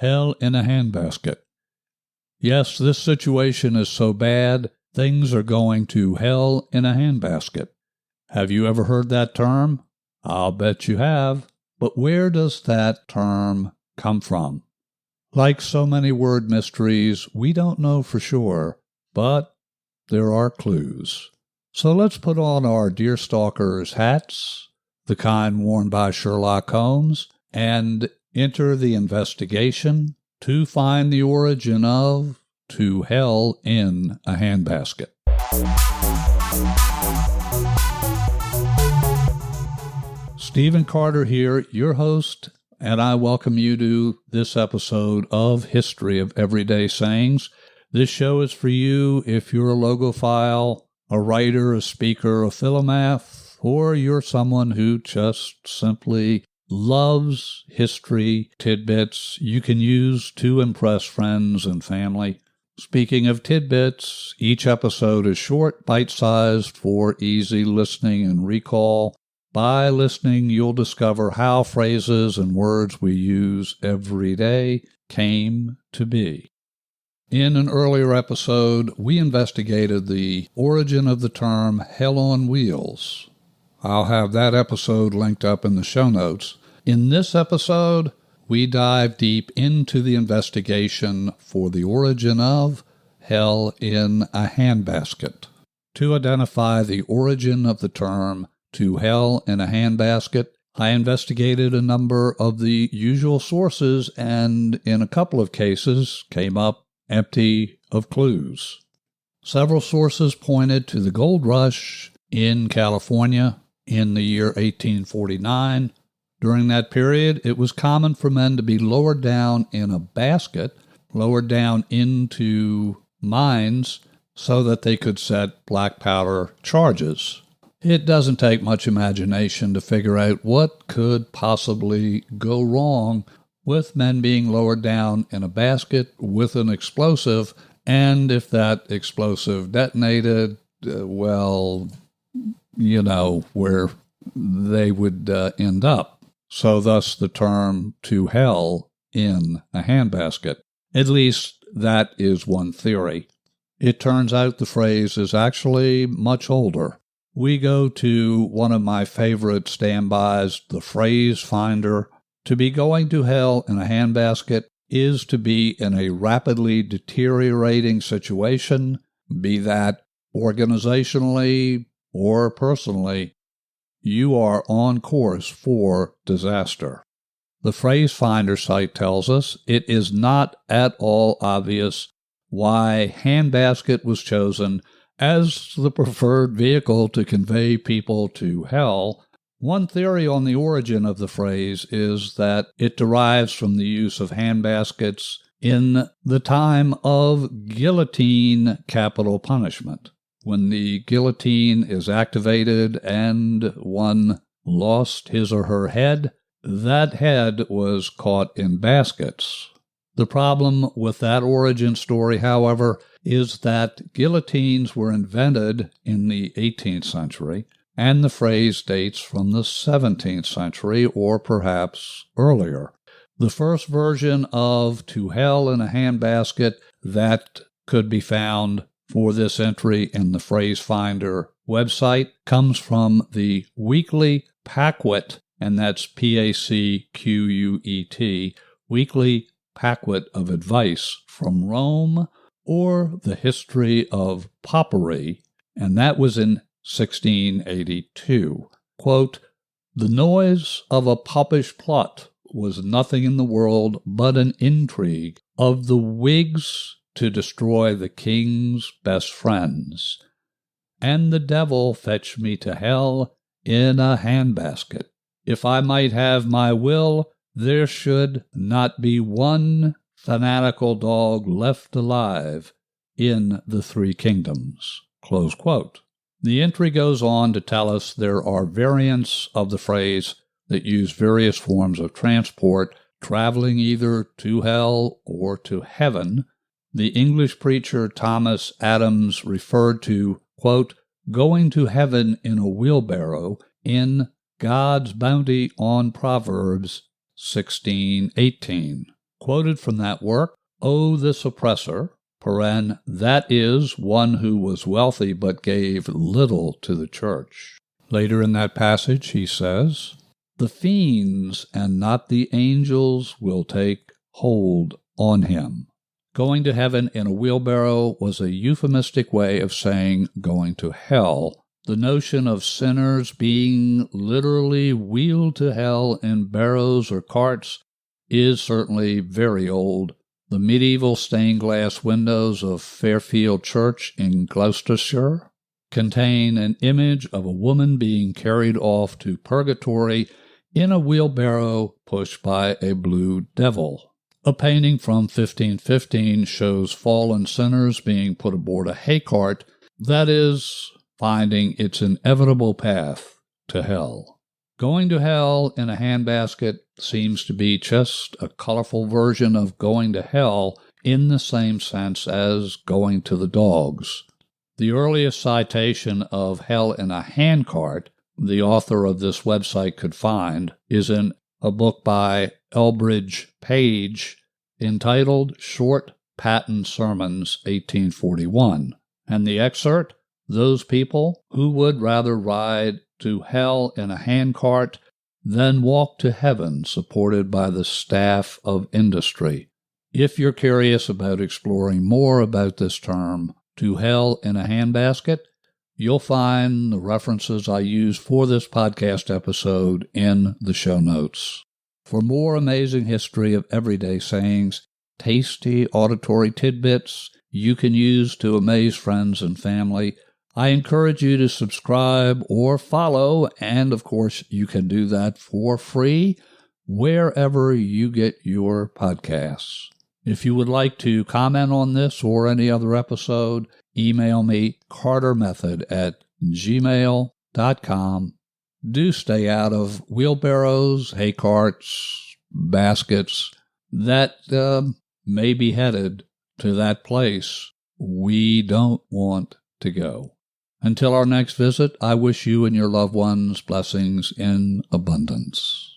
hell in a handbasket. Yes, this situation is so bad, things are going to hell in a handbasket. Have you ever heard that term? I'll bet you have. But where does that term come from? Like so many word mysteries, we don't know for sure, but there are clues. So let's put on our deerstalkers' hats, the kind worn by Sherlock Holmes, and enter the investigation to find the origin of To Hell in a Handbasket. Stephen Carter here, your host, and I welcome you to this episode of History of Everyday Sayings. This show is for you if you're a logophile, a writer, a speaker, a philomath, or you're someone who just simply loves history tidbits you can use to impress friends and family. Speaking of tidbits, each episode is short, bite-sized for easy listening and recall. By listening, you'll discover how phrases and words we use every day came to be. In an earlier episode, we investigated the origin of the term hell on wheels. I'll have that episode linked up in the show notes. In this episode, we dive deep into the investigation for the origin of hell in a handbasket. To identify the origin of the term To Hell in a Handbasket, I investigated a number of the usual sources and, in a couple of cases, came up empty of clues. Several sources pointed to the gold rush in California in the year 1849. During that period, it was common for men to be lowered down in a basket, lowered down into mines, so that they could set black powder charges. It doesn't take much imagination to figure out what could possibly go wrong with men being lowered down in a basket with an explosive, and if that explosive detonated, well, you know where they would end up. So thus the term To Hell in a Handbasket. At least that is one theory. It turns out the phrase is actually much older. We go to one of my favorite standbys, the phrase finder. To be going to hell in a handbasket is to be in a rapidly deteriorating situation, be that organizationally or personally. You are on course for disaster. The phrase finder site tells us it is not at all obvious why handbasket was chosen as the preferred vehicle to convey people to hell. One theory on the origin of the phrase is that it derives from the use of handbaskets in the time of guillotine capital punishment. When the guillotine is activated and one lost his or her head, that head was caught in baskets. The problem with that origin story, however, is that guillotines were invented in the 18th century, and the phrase dates from the 17th century or perhaps earlier. The first version of To Hell in a Handbasket that could be found for this entry in the Phrase Finder website comes from the Weekly Paquet, and that's Pacquet, Weekly Paquet of Advice from Rome, or the History of Popery, and that was in 1682. Quote, "The noise of a popish plot was nothing in the world but an intrigue of the Whigs to destroy the king's best friends. And the devil fetched me to hell in a handbasket. If I might have my will, there should not be one fanatical dog left alive in the three kingdoms." Close quote. The entry goes on to tell us there are variants of the phrase that use various forms of transport, traveling either to hell or to heaven. The English preacher Thomas Adams referred to, quote, "going to heaven in a wheelbarrow" in God's Bounty on Proverbs 16:18. Quoted from that work, "Oh, this oppressor," that is, one who was wealthy but gave little to the church. Later in that passage, he says, "The fiends and not the angels will take hold on him." Going to heaven in a wheelbarrow was a euphemistic way of saying going to hell. The notion of sinners being literally wheeled to hell in barrows or carts is certainly very old. The medieval stained glass windows of Fairfield Church in Gloucestershire contain an image of a woman being carried off to purgatory in a wheelbarrow pushed by a blue devil. A painting from 1515 shows fallen sinners being put aboard a hay cart, that is, finding its inevitable path to hell. Going to hell in a handbasket seems to be just a colorful version of going to hell in the same sense as going to the dogs. The earliest citation of hell in a handcart the author of this website could find is in a book by Elbridge Page entitled Short Patent Sermons, 1841. And the excerpt, "Those people who would rather ride to hell in a handcart than walk to heaven supported by the staff of industry." If you're curious about exploring more about this term, to hell in a handbasket, you'll find the references I use for this podcast episode in the show notes. For more amazing history of everyday sayings, tasty auditory tidbits you can use to amaze friends and family, I encourage you to subscribe or follow, and of course you can do that for free wherever you get your podcasts. If you would like to comment on this or any other episode, email me cartermethod@gmail.com. Do stay out of wheelbarrows, hay carts, baskets that may be headed to that place we don't want to go. Until our next visit, I wish you and your loved ones blessings in abundance.